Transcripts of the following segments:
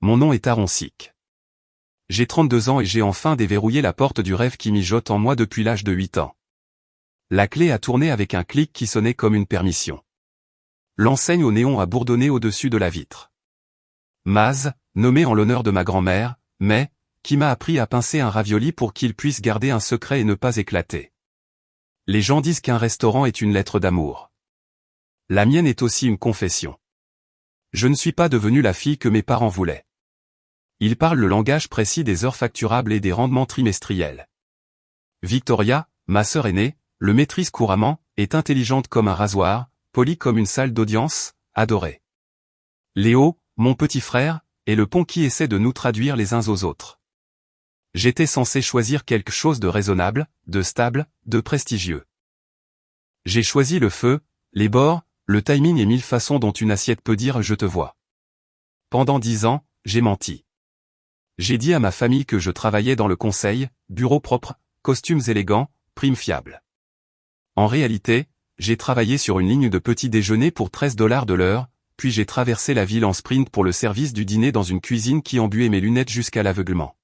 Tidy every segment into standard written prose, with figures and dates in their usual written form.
Mon nom est Aaron Sik. J'ai 32 ans et j'ai enfin déverrouillé la porte du rêve qui mijote en moi depuis l'âge de 8 ans. La clé a tourné avec un clic qui sonnait comme une permission. L'enseigne au néon a bourdonné au-dessus de la vitre. Maz, nommé en l'honneur de ma grand-mère, mais, qui m'a appris à pincer un ravioli pour qu'il puisse garder un secret et ne pas éclater. Les gens disent qu'un restaurant est une lettre d'amour. La mienne est aussi une confession. Je ne suis pas devenue la fille que mes parents voulaient. Ils parlent le langage précis des heures facturables et des rendements trimestriels. Victoria, ma sœur aînée, le maîtrise couramment, est intelligente comme un rasoir, polie comme une salle d'audience, adorée. Léo, mon petit frère, est le pont qui essaie de nous traduire les uns aux autres. J'étais censé choisir quelque chose de raisonnable, de stable, de prestigieux. J'ai choisi le feu, les bords, le timing et 1000 façons dont une assiette peut dire « je te vois ». Pendant 10 ans, j'ai menti. J'ai dit à ma famille que je travaillais dans le conseil, bureau propre, costumes élégants, primes fiables. En réalité, j'ai travaillé sur une ligne de petit déjeuner pour 13 $ de l'heure, puis j'ai traversé la ville en sprint pour le service du dîner dans une cuisine qui embuait mes lunettes jusqu'à l'aveuglement.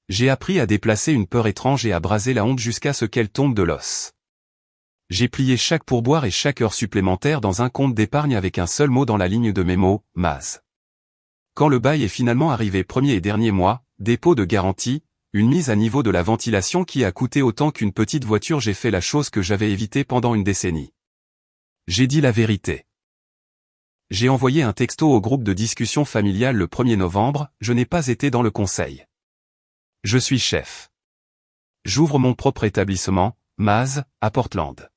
J'ai appris à déplacer une peur étrange et à braser la honte jusqu'à ce qu'elle tombe de l'os. J'ai plié chaque pourboire et chaque heure supplémentaire dans un compte d'épargne avec un seul mot dans la ligne de mémo, Maz. Quand le bail est finalement arrivé premier et dernier mois, dépôt de garantie, une mise à niveau de la ventilation qui a coûté autant qu'une petite voiture, j'ai fait la chose que j'avais évitée pendant une décennie. J'ai dit la vérité. J'ai envoyé un texto au groupe de discussion familiale le 1er novembre, je n'ai pas été dans le conseil. Je suis chef. J'ouvre mon propre établissement, Maz, à Portland.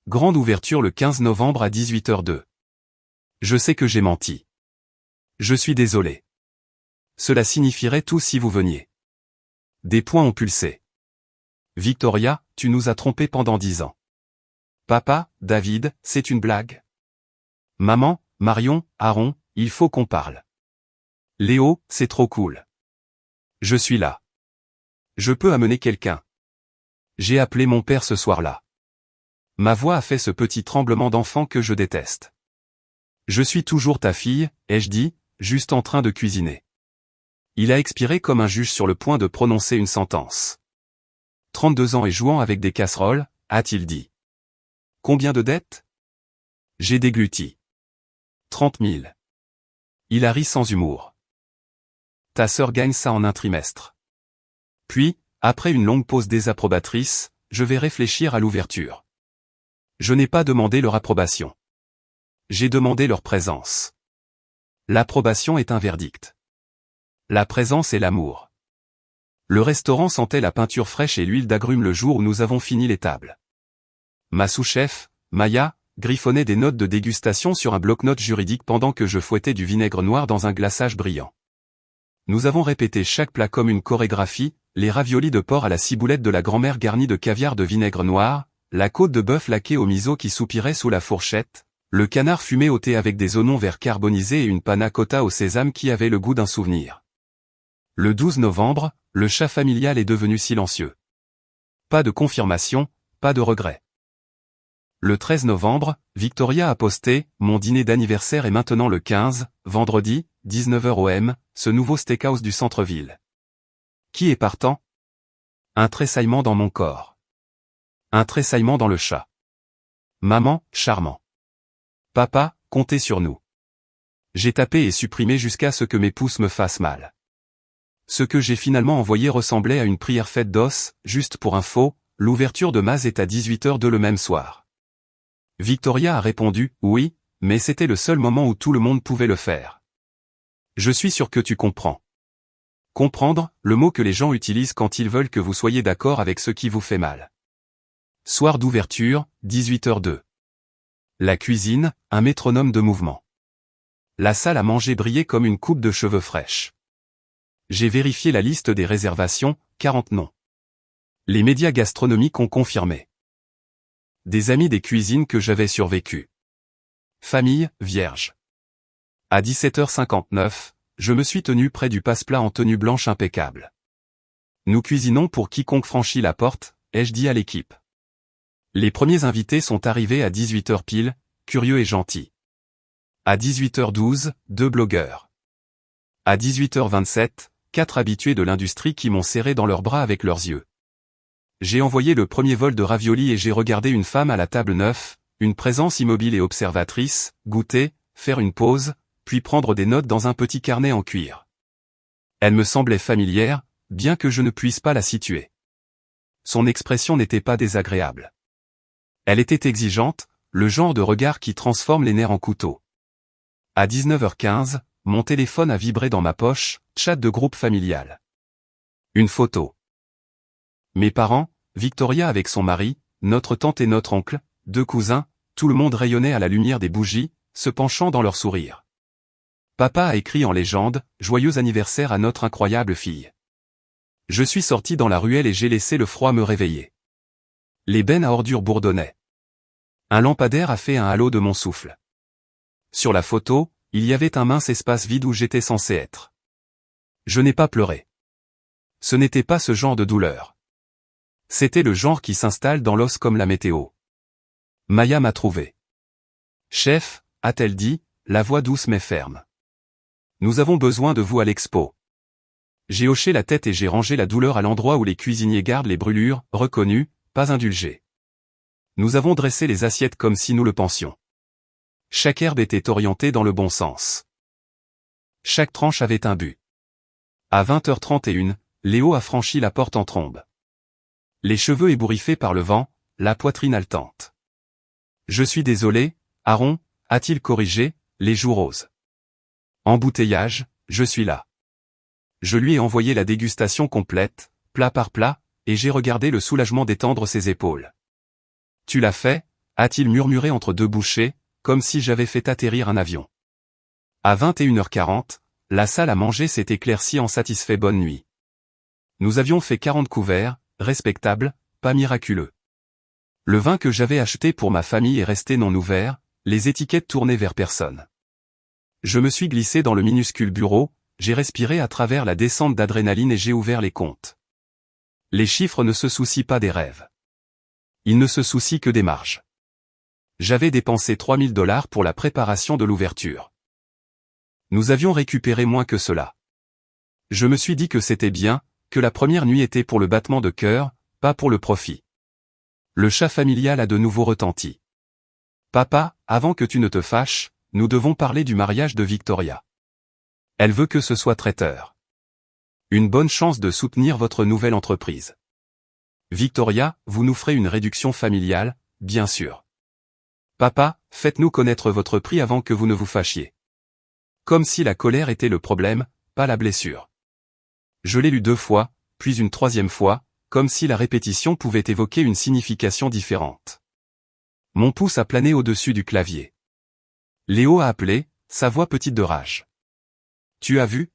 Grande ouverture le 15 novembre à 18h02. Je sais que j'ai menti. Je suis désolé. Cela signifierait tout si vous veniez. Des points ont pulsé. Victoria, tu nous as trompés pendant 10 ans. Papa, David, c'est une blague. Maman, Marion, Aaron, il faut qu'on parle. Léo, c'est trop cool. Je suis là. Je peux amener quelqu'un. J'ai appelé mon père ce soir-là. Ma voix a fait ce petit tremblement d'enfant que je déteste. Je suis toujours ta fille, ai-je dit, juste en train de cuisiner. Il a expiré comme un juge sur le point de prononcer une sentence. 32 ans et jouant avec des casseroles, a-t-il dit. Combien de dettes? J'ai dégluti. 30 000. Il a ri sans humour. Ta sœur gagne ça en un trimestre. Puis, après une longue pause désapprobatrice, je vais réfléchir à l'ouverture. Je n'ai pas demandé leur approbation. J'ai demandé leur présence. L'approbation est un verdict. La présence est l'amour. Le restaurant sentait la peinture fraîche et l'huile d'agrumes le jour où nous avons fini les tables. Ma sous-chef, Maya, griffonnait des notes de dégustation sur un bloc-notes juridique pendant que je fouettais du vinaigre noir dans un glaçage brillant. Nous avons répété chaque plat comme une chorégraphie, les raviolis de porc à la ciboulette de la grand-mère garnis de caviar de vinaigre noir, la côte de bœuf laquée au miso qui soupirait sous la fourchette, le canard fumé au thé avec des oignons verts carbonisés et une panna cotta au sésame qui avait le goût d'un souvenir. Le 12 novembre, le chat familial est devenu silencieux. Pas de confirmation, pas de regret. Le 13 novembre, Victoria a posté « Mon dîner d'anniversaire est maintenant le 15, vendredi, 19h OM, ce nouveau steakhouse du centre-ville. » Qui est partant? Un tressaillement dans mon corps. Un tressaillement dans le chat. Maman, charmant. Papa, comptez sur nous. J'ai tapé et supprimé jusqu'à ce que mes pouces me fassent mal. Ce que j'ai finalement envoyé ressemblait à une prière faite d'os, juste pour info, l'ouverture de Maz est à 18h02 le même soir. Victoria a répondu « Oui, mais c'était le seul moment où tout le monde pouvait le faire. » Je suis sûr que tu comprends. Comprendre, le mot que les gens utilisent quand ils veulent que vous soyez d'accord avec ce qui vous fait mal. Soir d'ouverture, 18h02. La cuisine, un métronome de mouvement. La salle à manger brillait comme une coupe de cheveux fraîche. J'ai vérifié la liste des réservations, 40 noms. Les médias gastronomiques ont confirmé. Des amis des cuisines que j'avais survécu. Famille, vierge. À 17h59, je me suis tenu près du passe-plat en tenue blanche impeccable. Nous cuisinons pour quiconque franchit la porte, ai-je dit à l'équipe. Les premiers invités sont arrivés à 18h pile, curieux et gentils. À 18h12, 2 blogueurs. À 18h27, 4 habitués de l'industrie qui m'ont serré dans leurs bras avec leurs yeux. J'ai envoyé le premier vol de raviolis et j'ai regardé une femme à la table 9, une présence immobile et observatrice, goûter, faire une pause, puis prendre des notes dans un petit carnet en cuir. Elle me semblait familière, bien que je ne puisse pas la situer. Son expression n'était pas désagréable. Elle était exigeante, le genre de regard qui transforme les nerfs en couteau. À 19h15, mon téléphone a vibré dans ma poche, chat de groupe familial. Une photo. Mes parents, Victoria avec son mari, notre tante et notre oncle, 2 cousins, tout le monde rayonnait à la lumière des bougies, se penchant dans leur sourire. Papa a écrit en légende, « Joyeux anniversaire à notre incroyable fille ». Je suis sorti dans la ruelle et j'ai laissé le froid me réveiller. Les bennes à ordures bourdonnaient. Un lampadaire a fait un halo de mon souffle. Sur la photo, il y avait un mince espace vide où j'étais censé être. Je n'ai pas pleuré. Ce n'était pas ce genre de douleur. C'était le genre qui s'installe dans l'os comme la météo. Maya m'a trouvé. Chef, a-t-elle dit, la voix douce mais ferme. Nous avons besoin de vous à l'expo. J'ai hoché la tête et j'ai rangé la douleur à l'endroit où les cuisiniers gardent les brûlures, reconnues, pas indulgées. Nous avons dressé les assiettes comme si nous le pensions. Chaque herbe était orientée dans le bon sens. Chaque tranche avait un but. À 20h31, Léo a franchi la porte en trombe. Les cheveux ébouriffés par le vent, la poitrine haletante. Je suis désolé, Aaron, a-t-il corrigé, les joues roses. Embouteillage, je suis là. Je lui ai envoyé la dégustation complète, plat par plat, et j'ai regardé le soulagement d'étendre ses épaules. Tu l'as fait, a-t-il murmuré entre 2 bouchées, comme si j'avais fait atterrir un avion. À 21h40, la salle à manger s'est éclaircie en satisfait bonne nuit. Nous avions fait 40 couverts, respectables, pas miraculeux. Le vin que j'avais acheté pour ma famille est resté non ouvert, les étiquettes tournées vers personne. Je me suis glissé dans le minuscule bureau, j'ai respiré à travers la descente d'adrénaline et j'ai ouvert les comptes. Les chiffres ne se soucient pas des rêves. Ils ne se soucient que des marges. J'avais dépensé 3000 $ pour la préparation de l'ouverture. Nous avions récupéré moins que cela. Je me suis dit que c'était bien, que la première nuit était pour le battement de cœur, pas pour le profit. Le chat familial a de nouveau retenti. Papa, avant que tu ne te fâches, nous devons parler du mariage de Victoria. Elle veut que ce soit traiteur. Une bonne chance de soutenir votre nouvelle entreprise. Victoria, vous nous ferez une réduction familiale, bien sûr. Papa, faites-nous connaître votre prix avant que vous ne vous fâchiez. Comme si la colère était le problème, pas la blessure. Je l'ai lu 2 fois, puis une 3e fois, comme si la répétition pouvait évoquer une signification différente. Mon pouce a plané au-dessus du clavier. Léo a appelé, sa voix petite de rage. Tu as vu?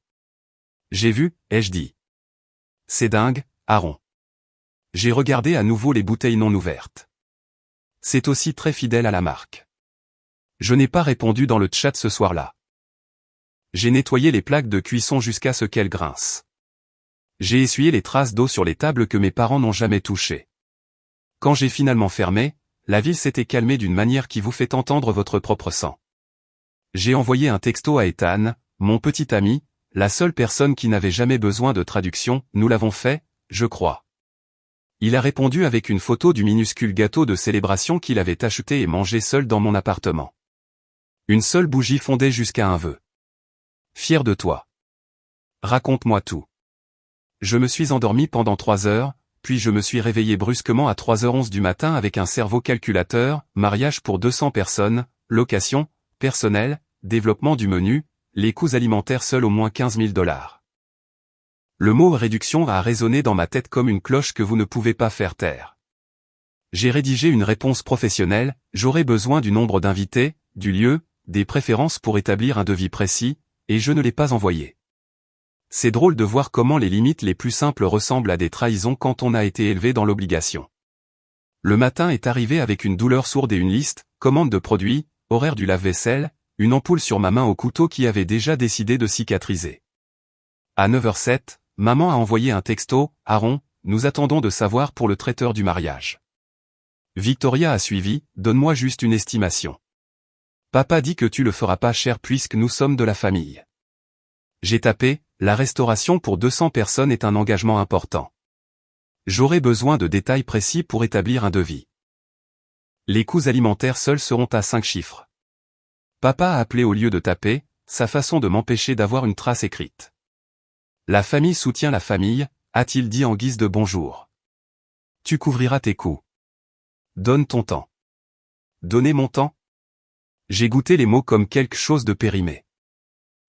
J'ai vu, ai-je dit. C'est dingue, Aaron. J'ai regardé à nouveau les bouteilles non ouvertes. C'est aussi très fidèle à la marque. Je n'ai pas répondu dans le chat ce soir-là. J'ai nettoyé les plaques de cuisson jusqu'à ce qu'elles grincent. J'ai essuyé les traces d'eau sur les tables que mes parents n'ont jamais touchées. Quand j'ai finalement fermé, la ville s'était calmée d'une manière qui vous fait entendre votre propre sang. J'ai envoyé un texto à Ethan, mon petit ami, la seule personne qui n'avait jamais besoin de traduction, nous l'avons fait, je crois. Il a répondu avec une photo du minuscule gâteau de célébration qu'il avait acheté et mangé seul dans mon appartement. Une seule bougie fondait jusqu'à un vœu. Fier de toi. Raconte-moi tout. Je me suis endormi pendant 3 heures, puis je me suis réveillé brusquement à 3h11 du matin avec un cerveau calculateur, mariage pour 200 personnes, location, personnel, développement du menu, les coûts alimentaires seuls au moins 15 000 $. Le mot réduction a résonné dans ma tête comme une cloche que vous ne pouvez pas faire taire. J'ai rédigé une réponse professionnelle, j'aurai besoin du nombre d'invités, du lieu, des préférences pour établir un devis précis, et je ne l'ai pas envoyé. C'est drôle de voir comment les limites les plus simples ressemblent à des trahisons quand on a été élevé dans l'obligation. Le matin est arrivé avec une douleur sourde et une liste, commande de produits, horaire du lave-vaisselle, une ampoule sur ma main au couteau qui avait déjà décidé de cicatriser. À 9h07, maman a envoyé un texto, Aaron, nous attendons de savoir pour le traiteur du mariage. Victoria a suivi, donne-moi juste une estimation. Papa dit que tu le feras pas cher puisque nous sommes de la famille. J'ai tapé, la restauration pour 200 personnes est un engagement important. J'aurai besoin de détails précis pour établir un devis. Les coûts alimentaires seuls seront à 5 chiffres. Papa a appelé au lieu de taper, sa façon de m'empêcher d'avoir une trace écrite. La famille soutient la famille, a-t-il dit en guise de bonjour. Tu couvriras tes coûts. Donne ton temps. Donner mon temps? J'ai goûté les mots comme quelque chose de périmé.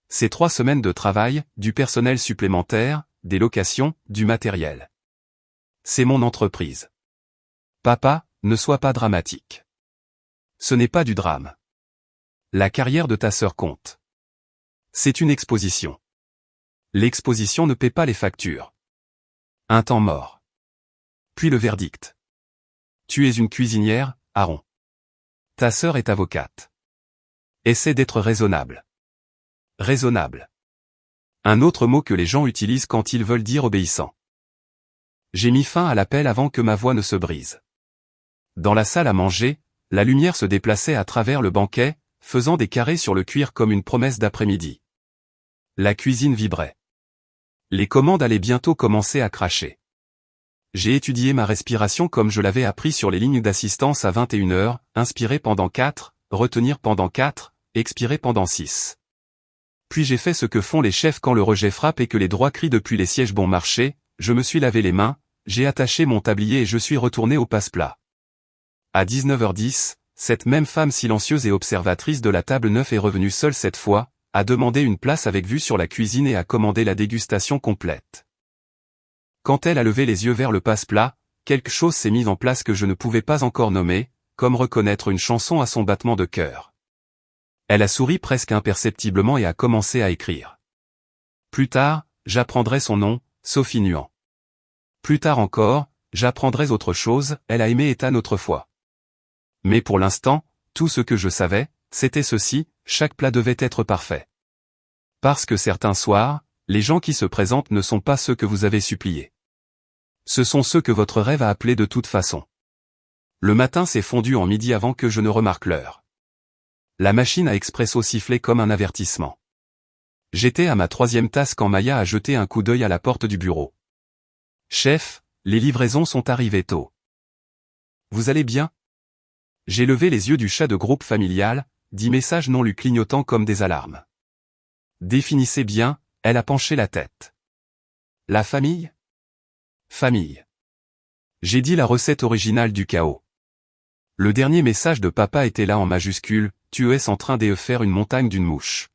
C'est 3 semaines de travail, du personnel supplémentaire, des locations, du matériel. C'est mon entreprise. Papa, ne sois pas dramatique. Ce n'est pas du drame. La carrière de ta sœur compte. C'est une exposition. L'exposition ne paie pas les factures. Un temps mort. Puis le verdict. Tu es une cuisinière, Aaron. Ta sœur est avocate. Essaie d'être raisonnable. Raisonnable. Un autre mot que les gens utilisent quand ils veulent dire obéissant. J'ai mis fin à l'appel avant que ma voix ne se brise. Dans la salle à manger, la lumière se déplaçait à travers le banquet, faisant des carrés sur le cuir comme une promesse d'après-midi. La cuisine vibrait. Les commandes allaient bientôt commencer à cracher. J'ai étudié ma respiration comme je l'avais appris sur les lignes d'assistance à 21h, inspirer pendant 4, retenir pendant 4, expirer pendant 6. Puis j'ai fait ce que font les chefs quand le rejet frappe et que les droits crient depuis les sièges bon marché, je me suis lavé les mains, j'ai attaché mon tablier et je suis retourné au passe-plat. À 19h10, cette même femme silencieuse et observatrice de la table 9 est revenue seule cette fois, a demandé une place avec vue sur la cuisine et a commandé la dégustation complète. Quand elle a levé les yeux vers le passe-plat, quelque chose s'est mis en place que je ne pouvais pas encore nommer, comme reconnaître une chanson à son battement de cœur. Elle a souri presque imperceptiblement et a commencé à écrire. Plus tard, j'apprendrai son nom, Sophie Nuan. Plus tard encore, j'apprendrai autre chose, elle a aimé Ethan autrefois. Mais pour l'instant, tout ce que je savais, c'était ceci, chaque plat devait être parfait. Parce que certains soirs, les gens qui se présentent ne sont pas ceux que vous avez suppliés. Ce sont ceux que votre rêve a appelés de toute façon. Le matin s'est fondu en midi avant que je ne remarque l'heure. La machine à expresso sifflait comme un avertissement. J'étais à ma 3e tasse quand Maya a jeté un coup d'œil à la porte du bureau. Chef, les livraisons sont arrivées tôt. Vous allez bien? J'ai levé les yeux du chat de groupe familial, 10 messages non lus clignotant comme des alarmes. Définissez bien, elle a penché la tête. La famille? Famille. J'ai dit la recette originale du chaos. Le dernier message de papa était là en majuscule, tu es en train de faire une montagne d'une mouche.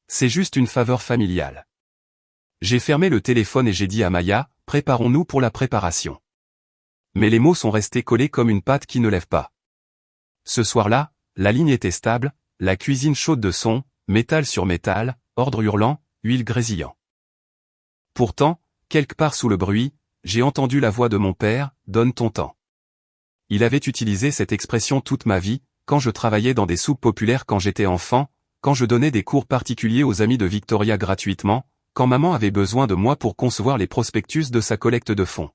C'est juste une faveur familiale. J'ai fermé le téléphone et j'ai dit à Maya, préparons-nous pour la préparation. Mais les mots sont restés collés comme une pâte qui ne lève pas. Ce soir-là, la ligne était stable, la cuisine chaude de son, métal sur métal, ordre hurlant, huile grésillant. Pourtant, quelque part sous le bruit, j'ai entendu la voix de mon père, donne ton temps. Il avait utilisé cette expression toute ma vie, quand je travaillais dans des soupes populaires quand j'étais enfant, quand je donnais des cours particuliers aux amis de Victoria gratuitement, quand maman avait besoin de moi pour concevoir les prospectus de sa collecte de fonds.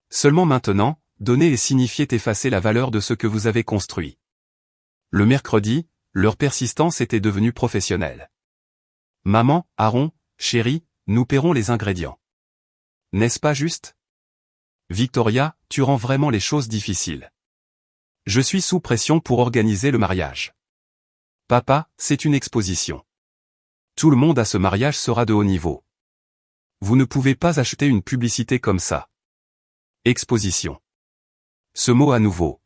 Seulement maintenant, donner et signifier effacer la valeur de ce que vous avez construit. Le mercredi, leur persistance était devenue professionnelle. Maman, Aaron, chérie, nous paierons les ingrédients. N'est-ce pas juste? Victoria, tu rends vraiment les choses difficiles. Je suis sous pression pour organiser le mariage. Papa, c'est une exposition. Tout le monde à ce mariage sera de haut niveau. Vous ne pouvez pas acheter une publicité comme ça. Exposition. Ce mot à nouveau.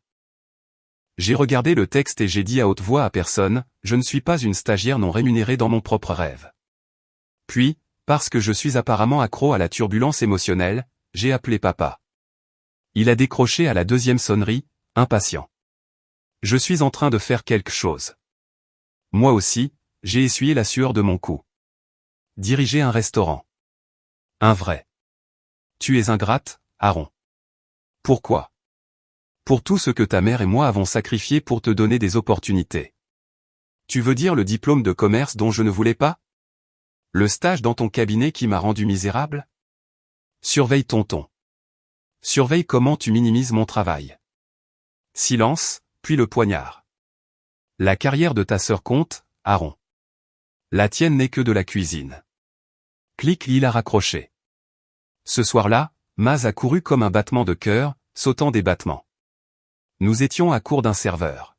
J'ai regardé le texte et j'ai dit à haute voix à personne, je ne suis pas une stagiaire non rémunérée dans mon propre rêve. Puis, parce que je suis apparemment accro à la turbulence émotionnelle, j'ai appelé papa. Il a décroché à la 2e sonnerie, impatient. Je suis en train de faire quelque chose. Moi aussi, j'ai essuyé la sueur de mon cou. Diriger un restaurant. Un vrai. Tu es ingrate, Aaron. Pourquoi? Pour tout ce que ta mère et moi avons sacrifié pour te donner des opportunités. Tu veux dire le diplôme de commerce dont je ne voulais pas? Le stage dans ton cabinet qui m'a rendu misérable? Surveille ton ton. Surveille comment tu minimises mon travail. Silence, puis le poignard. La carrière de ta sœur compte, Aaron. La tienne n'est que de la cuisine. Clic, il a raccroché. Ce soir-là, Maz a couru comme un battement de cœur, sautant des battements. Nous étions à court d'un serveur.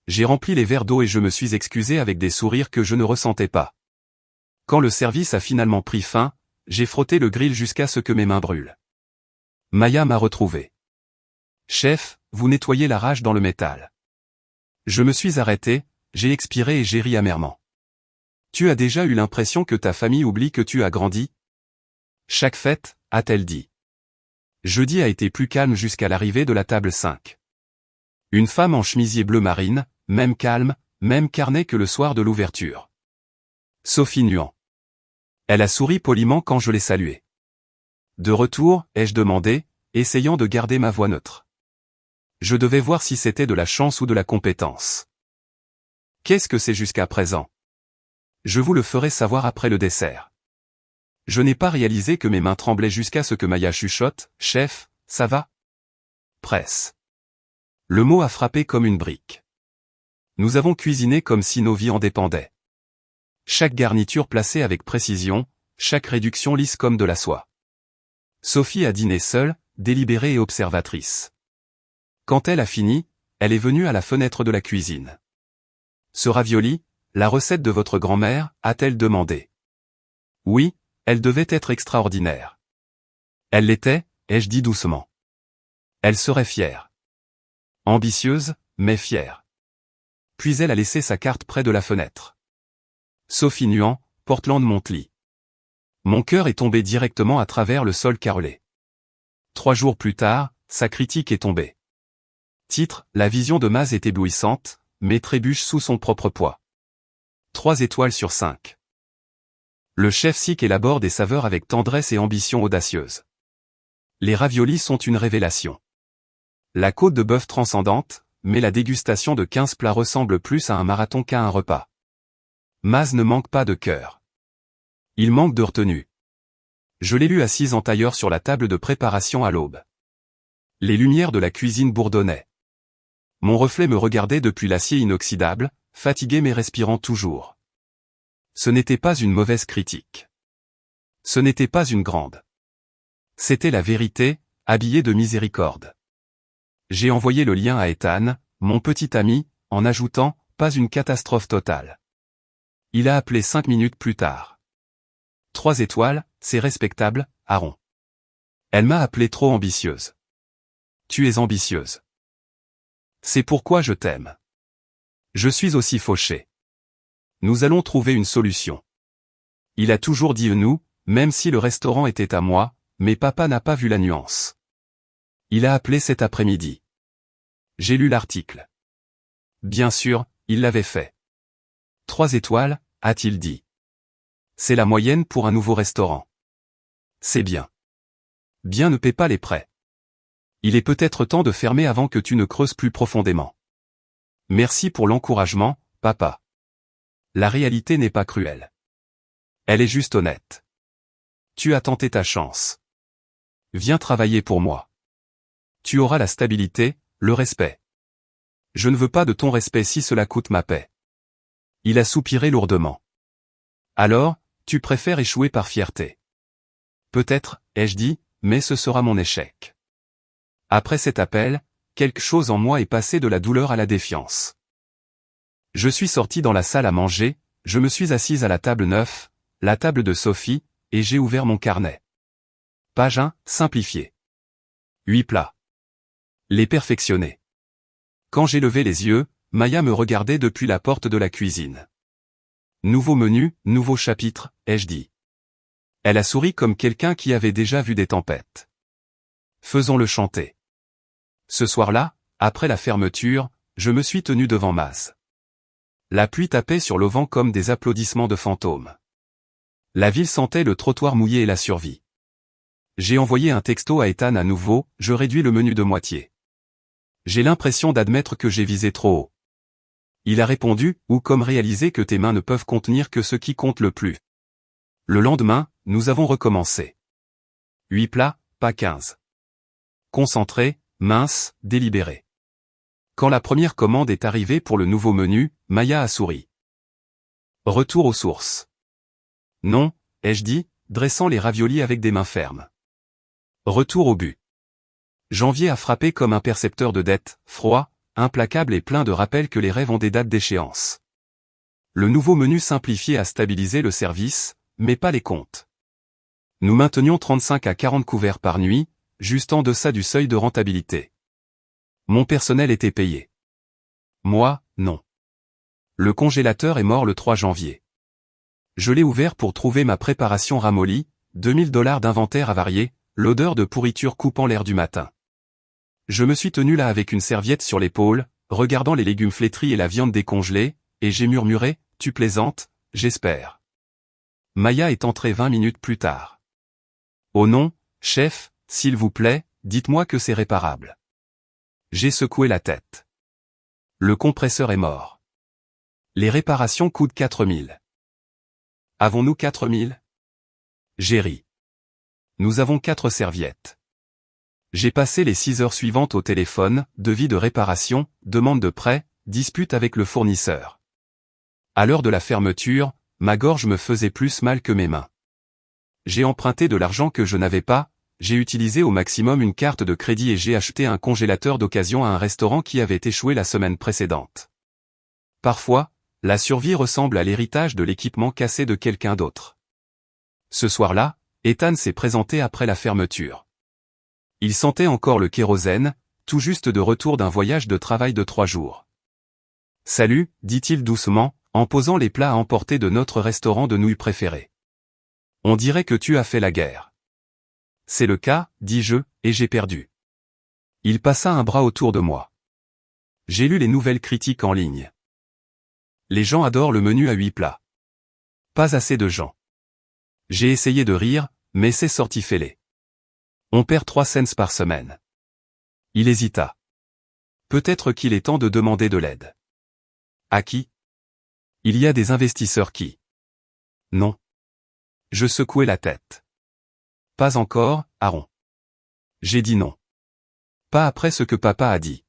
J'ai rempli les verres d'eau et je me suis excusé avec des sourires que je ne ressentais pas. Quand le service a finalement pris fin, j'ai frotté le grill jusqu'à ce que mes mains brûlent. Maya m'a retrouvé. Chef, vous nettoyez la rage dans le métal. Je me suis arrêté, j'ai expiré et j'ai ri amèrement. Tu as déjà eu l'impression que ta famille oublie que tu as grandi? Chaque fête, a-t-elle dit. Jeudi a été plus calme jusqu'à l'arrivée de la table 5. Une femme en chemisier bleu marine, même calme, même carnet que le soir de l'ouverture. Sophie Nuan. Elle a souri poliment quand je l'ai saluée. De retour, ai-je demandé, essayant de garder ma voix neutre. Je devais voir si c'était de la chance ou de la compétence. Qu'est-ce que c'est jusqu'à présent? Je vous le ferai savoir après le dessert. Je n'ai pas réalisé que mes mains tremblaient jusqu'à ce que Maya chuchote, « Chef, ça va ?» Presse. Le mot a frappé comme une brique. Nous avons cuisiné comme si nos vies en dépendaient. Chaque garniture placée avec précision, chaque réduction lisse comme de la soie. Sophie a dîné seule, délibérée et observatrice. Quand elle a fini, elle est venue à la fenêtre de la cuisine. « Ce ravioli, la recette de votre grand-mère ?» a-t-elle demandé. Oui, elle devait être extraordinaire. Elle l'était, ai-je dit doucement. Elle serait fière. Ambitieuse, mais fière. Puis elle a laissé sa carte près de la fenêtre. Sophie Nuan, Portland Montely. Mon cœur est tombé directement à travers le sol carrelé. 3 jours plus tard, sa critique est tombée. Titre, la vision de Maz est éblouissante, mais trébuche sous son propre poids. 3 étoiles sur 5. Le chef Sikh élabore des saveurs avec tendresse et ambition audacieuse. Les raviolis sont une révélation. La côte de bœuf transcendante, mais la dégustation de 15 plats ressemble plus à un marathon qu'à un repas. Maz ne manque pas de cœur. Il manque de retenue. Je l'ai lu assise en tailleur sur la table de préparation à l'aube. Les lumières de la cuisine bourdonnaient. Mon reflet me regardait depuis l'acier inoxydable, fatigué mais respirant toujours. Ce n'était pas une mauvaise critique. Ce n'était pas une grande. C'était la vérité, habillée de miséricorde. J'ai envoyé le lien à Ethan, mon petit ami, en ajoutant « pas une catastrophe totale ». Il a appelé 5 minutes plus tard. 3 étoiles, c'est respectable, Aaron. Elle m'a appelé trop ambitieuse. Tu es ambitieuse. C'est pourquoi je t'aime. Je suis aussi fauché. Nous allons trouver une solution. Il a toujours dit nous, même si le restaurant était à moi, mais papa n'a pas vu la nuance. Il a appelé cet après-midi. J'ai lu l'article. Bien sûr, il l'avait fait. 3 étoiles, a-t-il dit. C'est la moyenne pour un nouveau restaurant. C'est bien. Bien ne paie pas les prêts. Il est peut-être temps de fermer avant que tu ne creuses plus profondément. Merci pour l'encouragement, papa. La réalité n'est pas cruelle. Elle est juste honnête. Tu as tenté ta chance. Viens travailler pour moi. Tu auras la stabilité, le respect. Je ne veux pas de ton respect si cela coûte ma paix. Il a soupiré lourdement. Alors, tu préfères échouer par fierté. Peut-être, ai-je dit, mais ce sera mon échec. Après cet appel, quelque chose en moi est passé de la douleur à la défiance. Je suis sorti dans la salle à manger, je me suis assise à la table 9, la table de Sophie, et j'ai ouvert mon carnet. Page 1, simplifié. 8 plats. Les perfectionner. Quand j'ai levé les yeux, Maya me regardait depuis la porte de la cuisine. Nouveau menu, nouveau chapitre, ai-je dit. Elle a souri comme quelqu'un qui avait déjà vu des tempêtes. Faisons-le chanter. Ce soir-là, après la fermeture, je me suis tenu devant Maz. La pluie tapait sur l'auvent comme des applaudissements de fantômes. La ville sentait le trottoir mouillé et la survie. J'ai envoyé un texto à Ethan à nouveau, je réduis le menu de moitié. J'ai l'impression d'admettre que j'ai visé trop haut. Il a répondu, ou comme réaliser que tes mains ne peuvent contenir que ce qui compte le plus. Le lendemain, nous avons recommencé. 8 plats, pas 15. Concentré, mince, délibéré. Quand la première commande est arrivée pour le nouveau menu, Maya a souri. Retour aux sources. Non, ai-je dit, dressant les raviolis avec des mains fermes. Retour au but. Janvier a frappé comme un percepteur de dettes, froid, implacable et plein de rappels que les rêves ont des dates d'échéance. Le nouveau menu simplifié a stabilisé le service, mais pas les comptes. Nous maintenions 35 à 40 couverts par nuit, juste en deçà du seuil de rentabilité. Mon personnel était payé. Moi, non. Le congélateur est mort le 3 janvier. Je l'ai ouvert pour trouver ma préparation ramollie, $2000 d'inventaire avarié, l'odeur de pourriture coupant l'air du matin. Je me suis tenu là avec une serviette sur l'épaule, regardant les légumes flétris et la viande décongelée, et j'ai murmuré, « Tu plaisantes, j'espère. » Maya est entrée 20 minutes plus tard. « Oh non, chef, s'il vous plaît, dites-moi que c'est réparable. » J'ai secoué la tête. Le compresseur est mort. Les réparations coûtent 4000. Avons-nous 4000? J'ai ri. Nous avons 4 serviettes. J'ai passé les 6 heures suivantes au téléphone, devis de réparation, demande de prêt, dispute avec le fournisseur. À l'heure de la fermeture, ma gorge me faisait plus mal que mes mains. J'ai emprunté de l'argent que je n'avais pas, j'ai utilisé au maximum une carte de crédit et j'ai acheté un congélateur d'occasion à un restaurant qui avait échoué la semaine précédente. Parfois, la survie ressemble à l'héritage de l'équipement cassé de quelqu'un d'autre. Ce soir-là, Ethan s'est présenté après la fermeture. Il sentait encore le kérosène, tout juste de retour d'un voyage de travail de 3 jours. « Salut », dit-il doucement, en posant les plats à emporter de notre restaurant de nouilles préféré. « On dirait que tu as fait la guerre. »« C'est le cas, dis-je, et j'ai perdu. » Il passa un bras autour de moi. J'ai lu les nouvelles critiques en ligne. Les gens adorent le menu à 8 plats. Pas assez de gens. J'ai essayé de rire, mais c'est sorti fêlé. On perd 3 cents par semaine. Il hésita. Peut-être qu'il est temps de demander de l'aide. À qui? Il y a des investisseurs qui. Non. Je secouai la tête. Pas encore, Aaron. J'ai dit non. Pas après ce que papa a dit.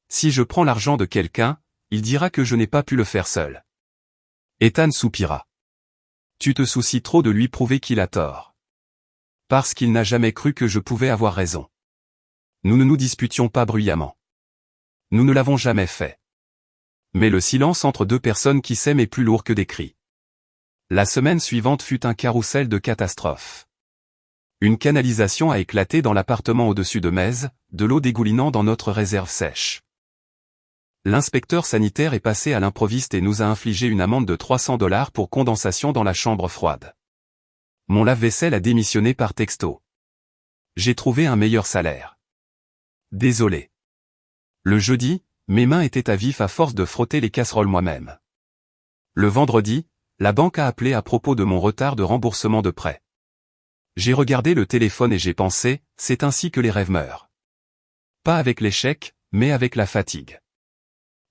Si je prends l'argent de quelqu'un, il dira que je n'ai pas pu le faire seul. Ethan soupira. Tu te soucies trop de lui prouver qu'il a tort. Parce qu'il n'a jamais cru que je pouvais avoir raison. Nous ne nous disputions pas bruyamment. Nous ne l'avons jamais fait. Mais le silence entre deux personnes qui s'aiment est plus lourd que des cris. La semaine suivante fut un carrousel de catastrophes. Une canalisation a éclaté dans l'appartement au-dessus de Metz, de l'eau dégoulinant dans notre réserve sèche. L'inspecteur sanitaire est passé à l'improviste et nous a infligé une amende de $300 pour condensation dans la chambre froide. Mon lave-vaisselle a démissionné par texto. J'ai trouvé un meilleur salaire. Désolé. Le jeudi, mes mains étaient à vif à force de frotter les casseroles moi-même. Le vendredi, la banque a appelé à propos de mon retard de remboursement de prêt. J'ai regardé le téléphone et j'ai pensé, c'est ainsi que les rêves meurent. Pas avec l'échec, mais avec la fatigue.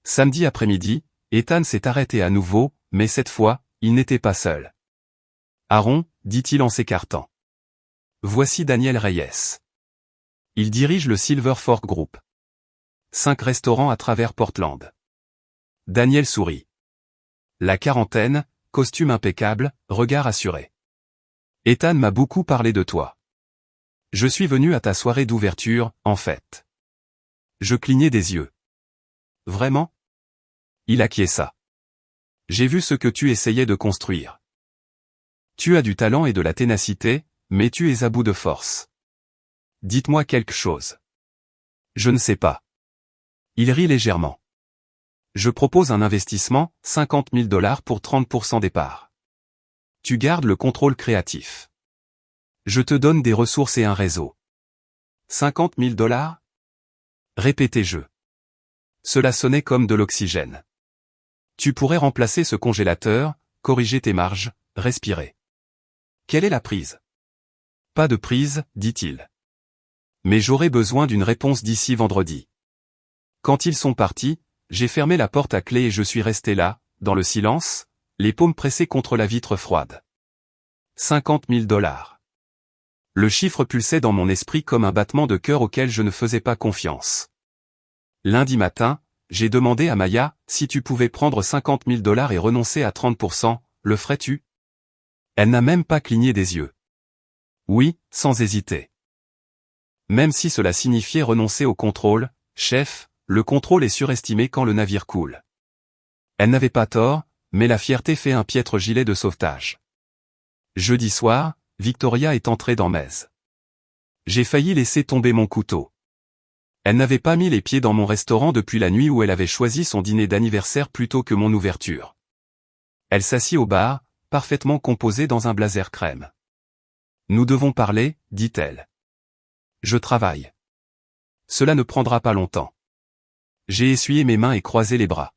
Samedi après-midi, Ethan s'est arrêté à nouveau, mais cette fois, il n'était pas seul. Aaron, dit-il en s'écartant. Voici Daniel Reyes. Il dirige le Silver Fork Group. 5 restaurants à travers Portland. Daniel sourit. La quarantaine, costume impeccable, regard assuré. Ethan m'a beaucoup parlé de toi. Je suis venu à ta soirée d'ouverture, en fait. Je clignai des yeux. Vraiment? Il acquiesça. J'ai vu ce que tu essayais de construire. Tu as du talent et de la ténacité, mais tu es à bout de force. Dites-moi quelque chose. Je ne sais pas. Il rit légèrement. Je propose un investissement, $50 000 pour 30% des parts. Tu gardes le contrôle créatif. Je te donne des ressources et un réseau. $50 000? Répétai-je. Cela sonnait comme de l'oxygène. Tu pourrais remplacer ce congélateur, corriger tes marges, respirer. Quelle est la prise? Pas de prise, dit-il. Mais j'aurai besoin d'une réponse d'ici vendredi. Quand ils sont partis, j'ai fermé la porte à clé et je suis resté là, dans le silence, les paumes pressées contre la vitre froide. $50 000. Le chiffre pulsait dans mon esprit comme un battement de cœur auquel je ne faisais pas confiance. Lundi matin, j'ai demandé à Maya, si tu pouvais prendre 50 000 $ et renoncer à 30%, le ferais-tu? Elle n'a même pas cligné des yeux. Oui, sans hésiter. Même si cela signifiait renoncer au contrôle, chef, le contrôle est surestimé quand le navire coule. Elle n'avait pas tort, mais la fierté fait un piètre gilet de sauvetage. Jeudi soir, Victoria est entrée dans Metz. J'ai failli laisser tomber mon couteau. Elle n'avait pas mis les pieds dans mon restaurant depuis la nuit où elle avait choisi son dîner d'anniversaire plutôt que mon ouverture. Elle s'assit au bar, parfaitement composée dans un blazer crème. Nous devons parler, dit-elle. Je travaille. Cela ne prendra pas longtemps. J'ai essuyé mes mains et croisé les bras.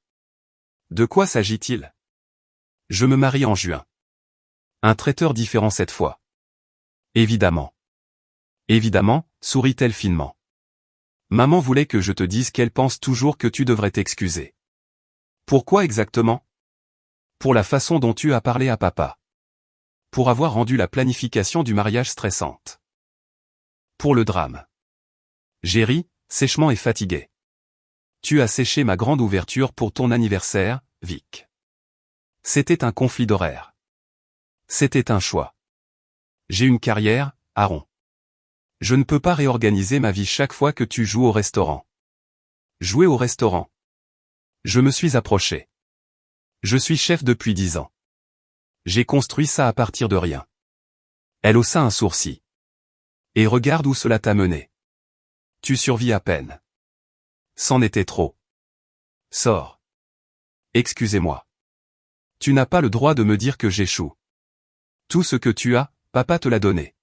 De quoi s'agit-il? Je me marie en juin. Un traiteur différent cette fois. Évidemment. Évidemment, sourit-elle finement. Maman voulait que je te dise qu'elle pense toujours que tu devrais t'excuser. Pourquoi exactement? Pour la façon dont tu as parlé à papa. Pour avoir rendu la planification du mariage stressante. Pour le drame. J'ai ri, sèchement et fatigué. Tu as séché ma grande ouverture pour ton anniversaire, Vic. C'était un conflit d'horaires. C'était un choix. J'ai une carrière, Aaron. Je ne peux pas réorganiser ma vie chaque fois que tu joues au restaurant. Jouer au restaurant. Je me suis approché. Je suis chef depuis 10 ans. J'ai construit ça à partir de rien. Elle haussa un sourcil. Et regarde où cela t'a mené. Tu survis à peine. C'en était trop. Sors. Excusez-moi. Tu n'as pas le droit de me dire que j'échoue. Tout ce que tu as, papa te l'a donné.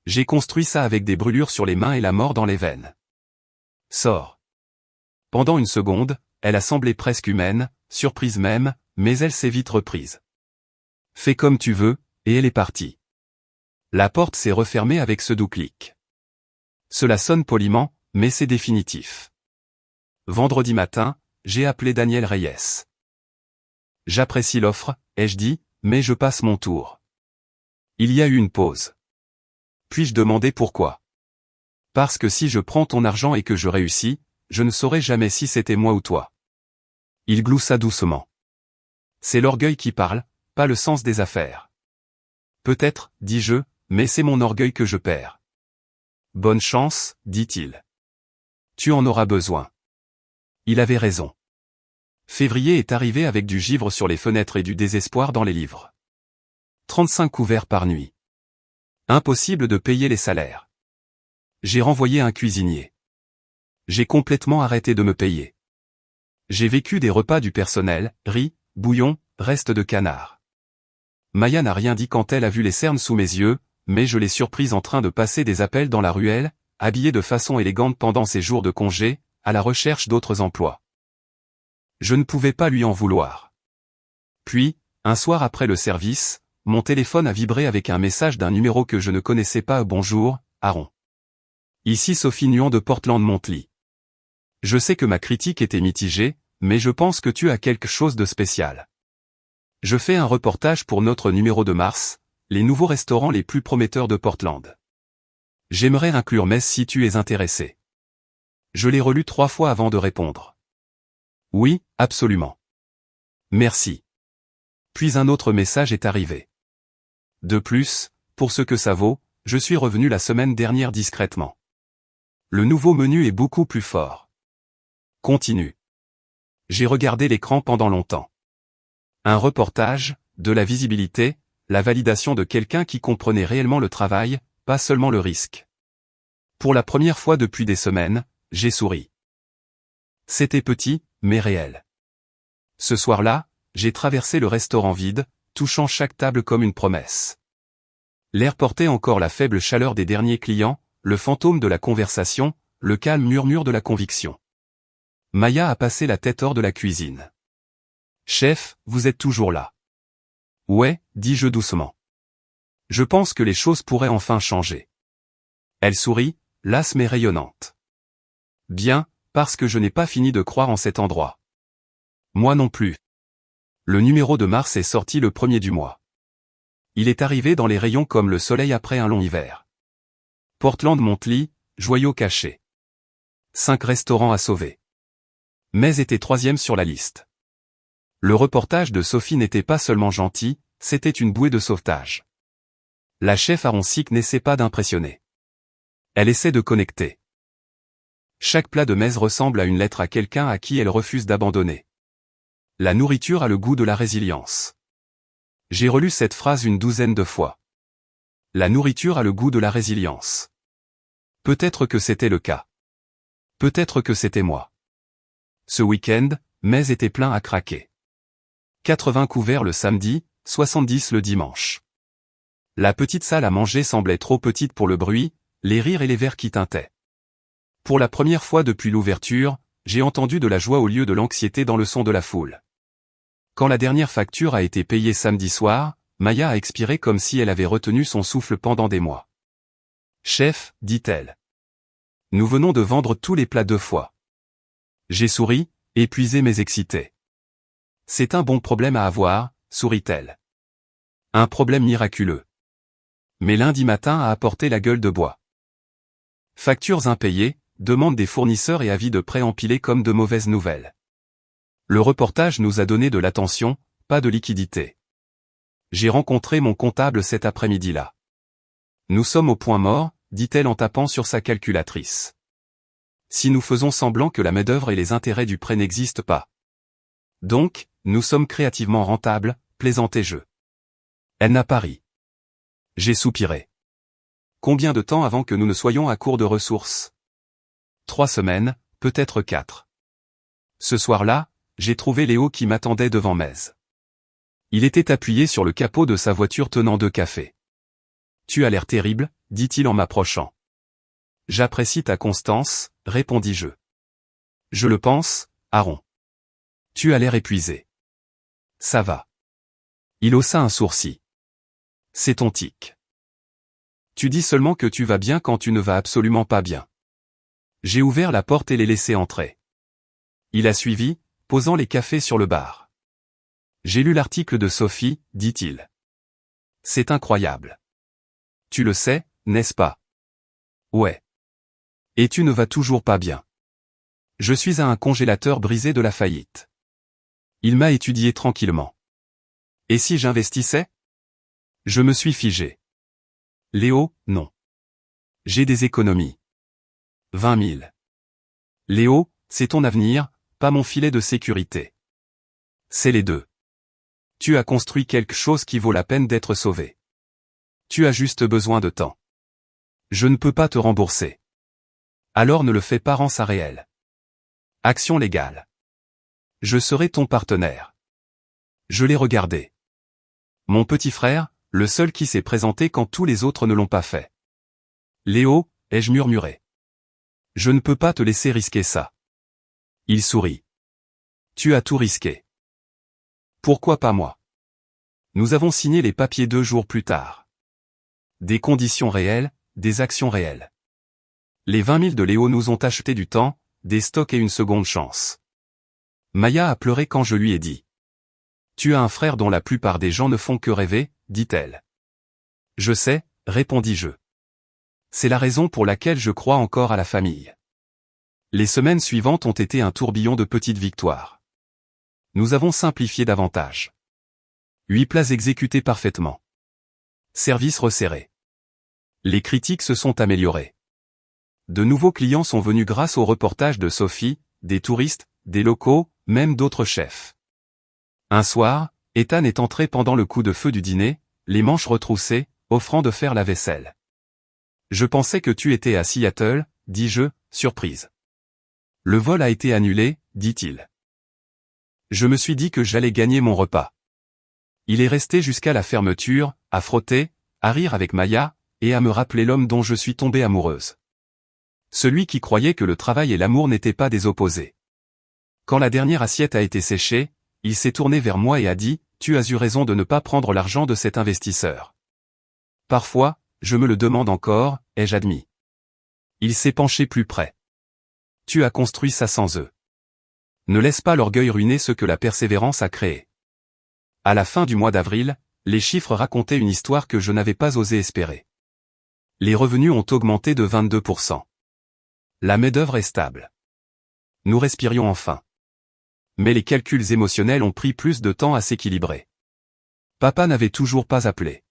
J'ai construit ça avec des brûlures sur les mains et la mort dans les veines. Sors. Pendant une seconde, elle a semblé presque humaine, surprise même, mais elle s'est vite reprise. Fais comme tu veux, et elle est partie. La porte s'est refermée avec ce doux clic. Cela sonne poliment, mais c'est définitif. Vendredi matin, j'ai appelé Daniel Reyes. J'apprécie l'offre, ai-je dit, mais je passe mon tour. Il y a eu une pause. Puis-je demander pourquoi? Parce que si je prends ton argent et que je réussis, je ne saurais jamais si c'était moi ou toi. Il gloussa doucement. C'est l'orgueil qui parle, pas le sens des affaires. Peut-être, dis-je, mais c'est mon orgueil que je perds. Bonne chance, dit-il. Tu en auras besoin. Il avait raison. Février est arrivé avec du givre sur les fenêtres et du désespoir dans les livres. 35 couverts par nuit. Impossible de payer les salaires. J'ai renvoyé un cuisinier. J'ai complètement arrêté de me payer. J'ai vécu des repas du personnel, riz, bouillon, restes de canard. Maya n'a rien dit quand elle a vu les cernes sous mes yeux, mais je l'ai surprise en train de passer des appels dans la ruelle, habillée de façon élégante pendant ses jours de congé, à la recherche d'autres emplois. Je ne pouvais pas lui en vouloir. Puis, un soir après le service, mon téléphone a vibré avec un message d'un numéro que je ne connaissais pas. Bonjour, Aaron. Ici Sophie Nuon de Portland Monthly. Je sais que ma critique était mitigée, mais je pense que tu as quelque chose de spécial. Je fais un reportage pour notre numéro de mars, les nouveaux restaurants les plus prometteurs de Portland. J'aimerais inclure Metz si tu es intéressé. Je l'ai relu 3 fois avant de répondre. Oui, absolument. Merci. Puis un autre message est arrivé. De plus, pour ce que ça vaut, je suis revenu la semaine dernière discrètement. Le nouveau menu est beaucoup plus fort. Continue. J'ai regardé l'écran pendant longtemps. Un reportage, de la visibilité, la validation de quelqu'un qui comprenait réellement le travail, pas seulement le risque. Pour la première fois depuis des semaines, j'ai souri. C'était petit, mais réel. Ce soir-là, j'ai traversé le restaurant vide, touchant chaque table comme une promesse. L'air portait encore la faible chaleur des derniers clients, le fantôme de la conversation, le calme murmure de la conviction. Maya a passé la tête hors de la cuisine. « Chef, vous êtes toujours là. »« Ouais, dis-je doucement. Je pense que les choses pourraient enfin changer. » Elle sourit, lasse mais rayonnante. « Bien, parce que je n'ai pas fini de croire en cet endroit. » Moi non plus. Le numéro de mars est sorti le 1er du mois. Il est arrivé dans les rayons comme le soleil après un long hiver. Portland Monthly, joyau caché. 5 restaurants à sauver. Mais était troisième sur la liste. Le reportage de Sophie n'était pas seulement gentil, c'était une bouée de sauvetage. La chef Aronsik n'essaie pas d'impressionner. Elle essaie de connecter. Chaque plat de Metz ressemble à une lettre à quelqu'un à qui elle refuse d'abandonner. La nourriture a le goût de la résilience. J'ai relu cette phrase une douzaine de fois. La nourriture a le goût de la résilience. Peut-être que c'était le cas. Peut-être que c'était moi. Ce week-end, Metz était plein à craquer. 80 couverts le samedi, 70 le dimanche. La petite salle à manger semblait trop petite pour le bruit, les rires et les verres qui tintaient. Pour la première fois depuis l'ouverture, j'ai entendu de la joie au lieu de l'anxiété dans le son de la foule. Quand la dernière facture a été payée samedi soir, Maya a expiré comme si elle avait retenu son souffle pendant des mois. « Chef, dit-elle. Nous venons de vendre tous les plats 2 fois. » J'ai souri, épuisé mais excité. « C'est un bon problème à avoir, sourit-elle. Un problème miraculeux. Mais lundi matin a apporté la gueule de bois. Factures impayées, demandes des fournisseurs et avis de prêts empilés comme de mauvaises nouvelles. Le reportage nous a donné de l'attention, pas de liquidité. J'ai rencontré mon comptable cet après-midi-là. Nous sommes au point mort, dit-elle en tapant sur sa calculatrice. Si nous faisons semblant que la main-d'œuvre et les intérêts du prêt n'existent pas. Donc, nous sommes créativement rentables, plaisantai-je. Elle n'a pas ri. J'ai soupiré. Combien de temps avant que nous ne soyons à court de ressources? 3 semaines, peut-être 4. Ce soir-là, j'ai trouvé Léo qui m'attendait devant Metz. Il était appuyé sur le capot de sa voiture tenant 2 cafés. « Tu as l'air terrible, dit-il en m'approchant. »« J'apprécie ta constance, répondis-je. »« Je le pense, Aaron. Tu as l'air épuisé. »« Ça va. » Il haussa un sourcil. « C'est ton tic. Tu dis seulement que tu vas bien quand tu ne vas absolument pas bien. » J'ai ouvert la porte et l'ai laissé entrer. Il a suivi, posant les cafés sur le bar. « J'ai lu l'article de Sophie, dit-il. C'est incroyable. Tu le sais, n'est-ce pas? Ouais. Et tu ne vas toujours pas bien. Je suis à un congélateur brisé de la faillite. Il m'a étudié tranquillement. Et si j'investissais? Je me suis figé. Léo, non. J'ai des économies. 20 000. Léo, c'est ton avenir, pas mon filet de sécurité. C'est les deux. Tu as construit quelque chose qui vaut la peine d'être sauvé. Tu as juste besoin de temps. Je ne peux pas te rembourser. Alors ne le fais pas, rends ça réel. Action légale. Je serai ton partenaire. Je l'ai regardé. Mon petit frère, le seul qui s'est présenté quand tous les autres ne l'ont pas fait. Léo, ai-je murmuré. Je ne peux pas te laisser risquer ça. Il sourit. Tu as tout risqué. Pourquoi pas moi? Nous avons signé les papiers 2 jours plus tard. Des conditions réelles, des actions réelles. Les 20 000 de Léo nous ont acheté du temps, des stocks et une seconde chance. Maya a pleuré quand je lui ai dit. Tu as un frère dont la plupart des gens ne font que rêver, dit-elle. Je sais, répondis-je. C'est la raison pour laquelle je crois encore à la famille. Les semaines suivantes ont été un tourbillon de petites victoires. Nous avons simplifié davantage. 8 plats exécutés parfaitement. Service resserré. Les critiques se sont améliorées. De nouveaux clients sont venus grâce au reportage de Sophie, des touristes, des locaux, même d'autres chefs. Un soir, Ethan est entré pendant le coup de feu du dîner, les manches retroussées, offrant de faire la vaisselle. Je pensais que tu étais à Seattle, dis-je, surprise. Le vol a été annulé, dit-il. Je me suis dit que j'allais gagner mon repas. Il est resté jusqu'à la fermeture, à frotter, à rire avec Maya, et à me rappeler l'homme dont je suis tombée amoureuse. Celui qui croyait que le travail et l'amour n'étaient pas des opposés. Quand la dernière assiette a été séchée, il s'est tourné vers moi et a dit, « Tu as eu raison de ne pas prendre l'argent de cet investisseur. » Parfois, je me le demande encore, ai-je admis. Il s'est penché plus près. Tu as construit ça sans eux. Ne laisse pas l'orgueil ruiner ce que la persévérance a créé. À la fin du mois d'avril, les chiffres racontaient une histoire que je n'avais pas osé espérer. Les revenus ont augmenté de 22%. La main-d'œuvre est stable. Nous respirions enfin. Mais les calculs émotionnels ont pris plus de temps à s'équilibrer. Papa n'avait toujours pas appelé.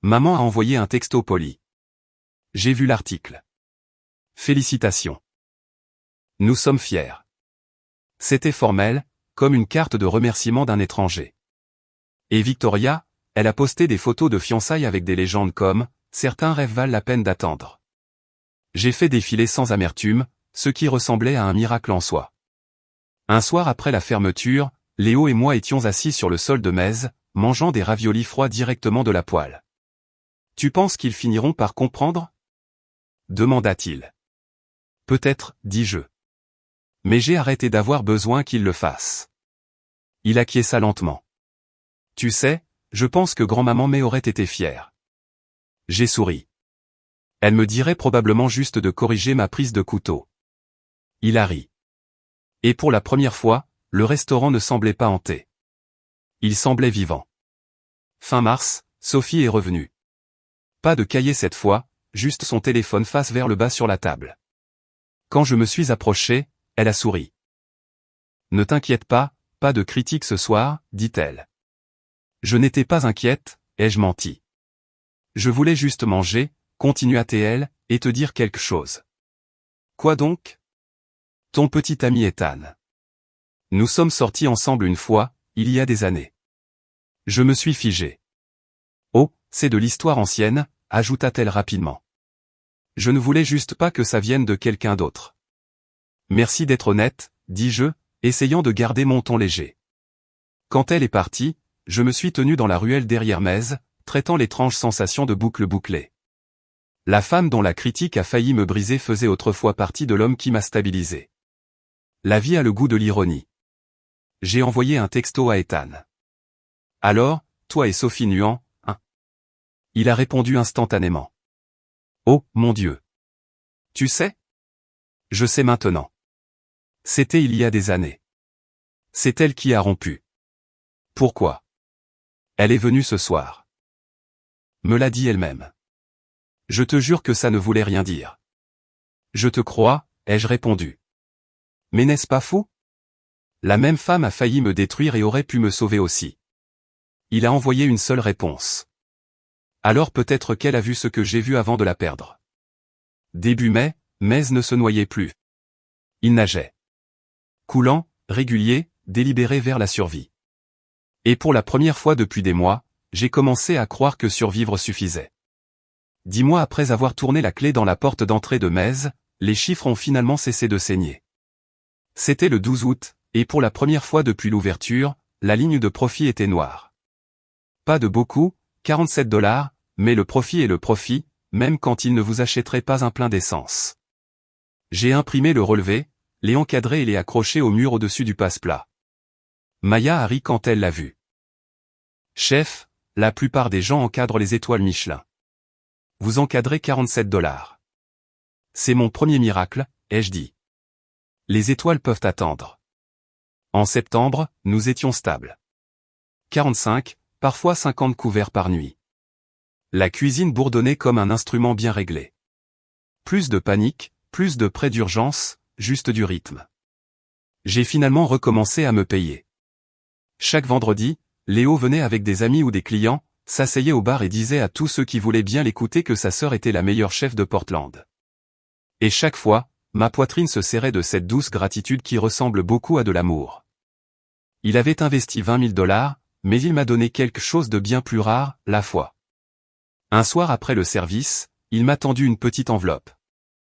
Maman a envoyé un texto poli. J'ai vu l'article. Félicitations. Nous sommes fiers. C'était formel, comme une carte de remerciement d'un étranger. Et Victoria, elle a posté des photos de fiançailles avec des légendes comme « Certains rêves valent la peine d'attendre ». J'ai fait défiler sans amertume, ce qui ressemblait à un miracle en soi. Un soir après la fermeture, Léo et moi étions assis sur le sol de Metz, mangeant des raviolis froids directement de la poêle. « Tu penses qu'ils finiront par comprendre ?» demanda-t-il. « Peut-être, dis-je. Mais j'ai arrêté d'avoir besoin qu'ils le fassent. » Il acquiesça lentement. « Tu sais, je pense que grand-maman May aurait été fière. » J'ai souri. Elle me dirait probablement juste de corriger ma prise de couteau. Il a ri. Et pour la première fois, le restaurant ne semblait pas hanté. Il semblait vivant. Fin mars, Sophie est revenue. Pas de cahier cette fois, juste son téléphone face vers le bas sur la table. Quand je me suis approché, elle a souri. « Ne t'inquiète pas, pas de critique ce soir, dit-elle. » Je n'étais pas inquiète, ai-je menti. Je voulais juste manger, continua-t-elle, et te dire quelque chose. Quoi donc? Ton petit ami Ethan. Nous sommes sortis ensemble une fois, il y a des années. Je me suis figé. Oh, c'est de l'histoire ancienne, ajouta-t-elle rapidement. Je ne voulais juste pas que ça vienne de quelqu'un d'autre. Merci d'être honnête, dis-je, essayant de garder mon ton léger. Quand elle est partie, je me suis tenu dans la ruelle derrière Metz, traitant l'étrange sensation de boucle bouclée. La femme dont la critique a failli me briser faisait autrefois partie de l'homme qui m'a stabilisé. La vie a le goût de l'ironie. J'ai envoyé un texto à Ethan. Alors, toi et Sophie Nuan, hein? Il a répondu instantanément. Oh, mon Dieu. Tu sais? Je sais maintenant. C'était il y a des années. C'est elle qui a rompu. Pourquoi? Elle est venue ce soir. Me l'a dit elle-même. Je te jure que ça ne voulait rien dire. Je te crois, ai-je répondu. Mais n'est-ce pas fou? La même femme a failli me détruire et aurait pu me sauver aussi. Il a envoyé une seule réponse. Alors peut-être qu'elle a vu ce que j'ai vu avant de la perdre. Début mai, Metz ne se noyait plus. Il nageait. Coulant, régulier, délibéré vers la survie. Et pour la première fois depuis des mois, j'ai commencé à croire que survivre suffisait. 10 mois après avoir tourné la clé dans la porte d'entrée de Metz, les chiffres ont finalement cessé de saigner. C'était le 12 août, et pour la première fois depuis l'ouverture, la ligne de profit était noire. Pas de beaucoup, 47 $, mais le profit est le profit, même quand il ne vous achèterait pas un plein d'essence. J'ai imprimé le relevé, l'ai encadré et l'ai accroché au mur au-dessus du passe-plat. Maya a ri quand elle l'a vu. Chef, la plupart des gens encadrent les étoiles Michelin. Vous encadrez 47 $. C'est mon premier miracle, ai-je dit. Les étoiles peuvent attendre. En septembre, nous étions stables. 45, parfois 50 couverts par nuit. La cuisine bourdonnait comme un instrument bien réglé. Plus de panique, plus de prêts d'urgence, juste du rythme. J'ai finalement recommencé à me payer. Chaque vendredi, Léo venait avec des amis ou des clients, s'asseyait au bar et disait à tous ceux qui voulaient bien l'écouter que sa sœur était la meilleure chef de Portland. Et chaque fois, ma poitrine se serrait de cette douce gratitude qui ressemble beaucoup à de l'amour. Il avait investi 20 000 $, mais il m'a donné quelque chose de bien plus rare, la foi. Un soir après le service, il m'a tendu une petite enveloppe.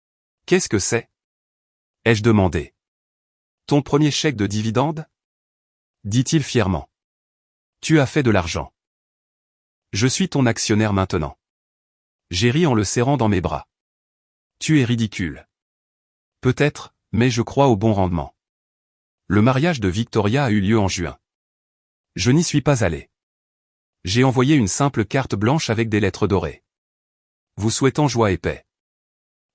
« Qu'est-ce que c'est ?» ai-je demandé. « Ton premier chèque de dividende ?» dit-il fièrement. « Tu as fait de l'argent. Je suis ton actionnaire maintenant. » J'ai ri en le serrant dans mes bras. « Tu es ridicule. » Peut-être, mais je crois au bon rendement. Le mariage de Victoria a eu lieu en juin. Je n'y suis pas allé. J'ai envoyé une simple carte blanche avec des lettres dorées. Vous souhaitant joie et paix.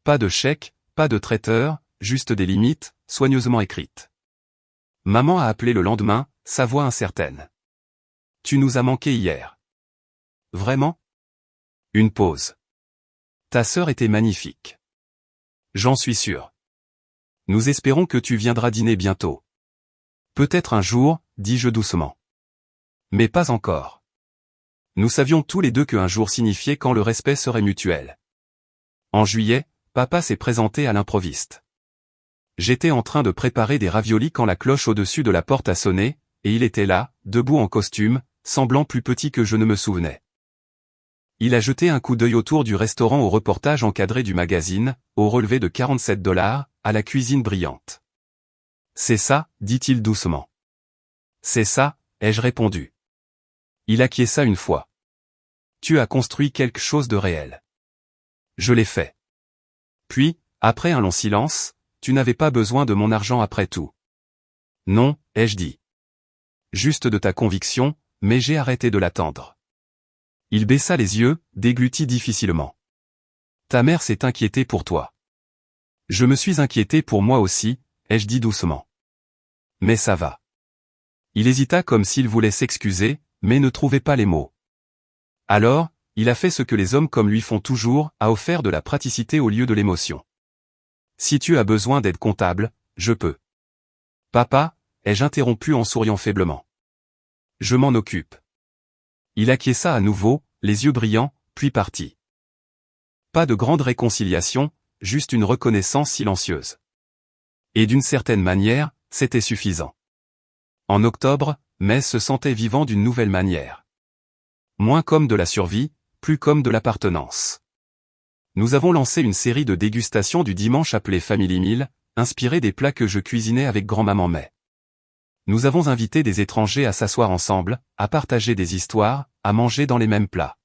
Pas de chèque, pas de traiteur, juste des limites, soigneusement écrites. Maman a appelé le lendemain, sa voix incertaine. Tu nous as manqué hier. Vraiment? Une pause. Ta sœur était magnifique. J'en suis sûr. Nous espérons que tu viendras dîner bientôt. Peut-être un jour, dis-je doucement. Mais pas encore. Nous savions tous les deux qu'un jour signifiait quand le respect serait mutuel. En juillet, papa s'est présenté à l'improviste. J'étais en train de préparer des raviolis quand la cloche au-dessus de la porte a sonné, et il était là, debout en costume, semblant plus petit que je ne me souvenais. Il a jeté un coup d'œil autour du restaurant au reportage encadré du magazine, au relevé de $47, à la cuisine brillante. C'est ça, dit-il doucement. C'est ça, ai-je répondu. Il acquiesça une fois. Tu as construit quelque chose de réel. Je l'ai fait. Puis, après un long silence, tu n'avais pas besoin de mon argent après tout. Non, ai-je dit. Juste de ta conviction, mais j'ai arrêté de l'attendre. Il baissa les yeux, déglutit difficilement. Ta mère s'est inquiétée pour toi. Je me suis inquiété pour moi aussi, ai-je dit doucement. Mais ça va. Il hésita comme s'il voulait s'excuser, mais ne trouvait pas les mots. Alors, il a fait ce que les hommes comme lui font toujours, a offert de la praticité au lieu de l'émotion. Si tu as besoin d'aide comptable, je peux. Papa, ai-je interrompu en souriant faiblement. Je m'en occupe. Il acquiesça à nouveau, les yeux brillants, puis partit. Pas de grande réconciliation, juste une reconnaissance silencieuse. Et d'une certaine manière, c'était suffisant. En octobre, Metz se sentait vivant d'une nouvelle manière. Moins comme de la survie, plus comme de l'appartenance. Nous avons lancé une série de dégustations du dimanche appelée Family Meal, inspirée des plats que je cuisinais avec grand-maman May. Nous avons invité des étrangers à s'asseoir ensemble, à partager des histoires, à manger dans les mêmes plats.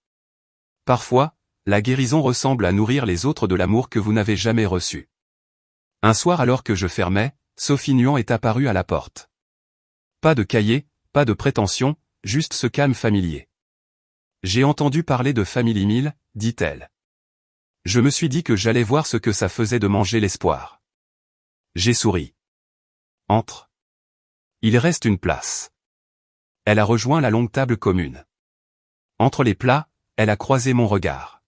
Parfois, la guérison ressemble à nourrir les autres de l'amour que vous n'avez jamais reçu. Un soir alors que je fermais, Sophie Nuan est apparue à la porte. Pas de cahier, pas de prétention, juste ce calme familier. J'ai entendu parler de Family Meal, dit-elle. Je me suis dit que j'allais voir ce que ça faisait de manger l'espoir. J'ai souri. Entre. Il reste une place. Elle a rejoint la longue table commune. Entre les plats, elle a croisé mon regard.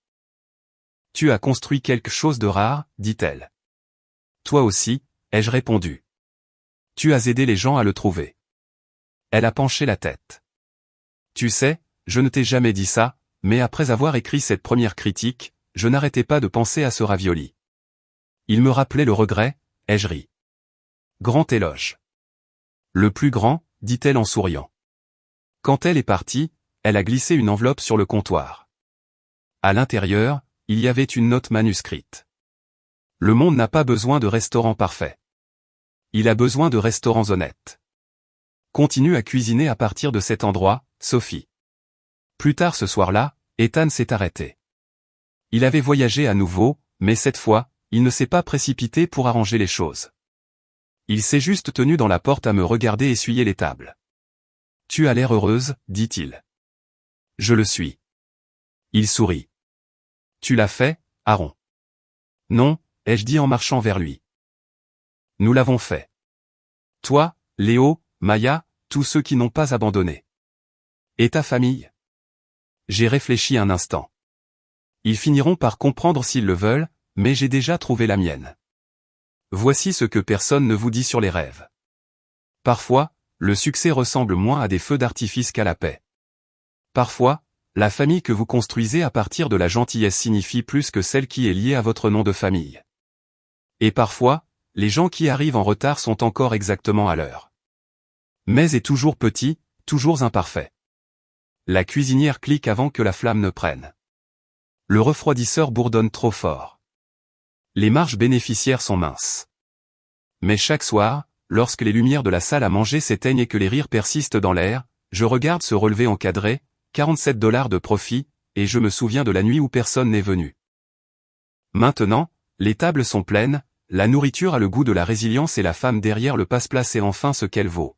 Tu as construit quelque chose de rare, dit-elle. Toi aussi, ai-je répondu. Tu as aidé les gens à le trouver. Elle a penché la tête. Tu sais, je ne t'ai jamais dit ça, mais après avoir écrit cette première critique, je n'arrêtais pas de penser à ce ravioli. Il me rappelait le regret, ai-je ri. Grand éloge. Le plus grand, dit-elle en souriant. Quand elle est partie, elle a glissé une enveloppe sur le comptoir. À l'intérieur, il y avait une note manuscrite. Le monde n'a pas besoin de restaurants parfaits. Il a besoin de restaurants honnêtes. Continue à cuisiner à partir de cet endroit, Sophie. Plus tard ce soir-là, Ethan s'est arrêté. Il avait voyagé à nouveau, mais cette fois, il ne s'est pas précipité pour arranger les choses. Il s'est juste tenu dans la porte à me regarder essuyer les tables. Tu as l'air heureuse, dit-il. Je le suis. Il sourit. Tu l'as fait, Aaron. Non, ai-je dit en marchant vers lui. Nous l'avons fait. Toi, Léo, Maya, tous ceux qui n'ont pas abandonné. Et ta famille? J'ai réfléchi un instant. Ils finiront par comprendre s'ils le veulent, mais j'ai déjà trouvé la mienne. Voici ce que personne ne vous dit sur les rêves. Parfois, le succès ressemble moins à des feux d'artifice qu'à la paix. Parfois, la famille que vous construisez à partir de la gentillesse signifie plus que celle qui est liée à votre nom de famille. Et parfois, les gens qui arrivent en retard sont encore exactement à l'heure. Mais est toujours petit, toujours imparfait. La cuisinière clique avant que la flamme ne prenne. Le refroidisseur bourdonne trop fort. Les marges bénéficiaires sont minces. Mais chaque soir, lorsque les lumières de la salle à manger s'éteignent et que les rires persistent dans l'air, je regarde ce relevé encadré, $47 de profit, et je me souviens de la nuit où personne n'est venu. Maintenant, les tables sont pleines, la nourriture a le goût de la résilience et la femme derrière le passe-place est enfin ce qu'elle vaut.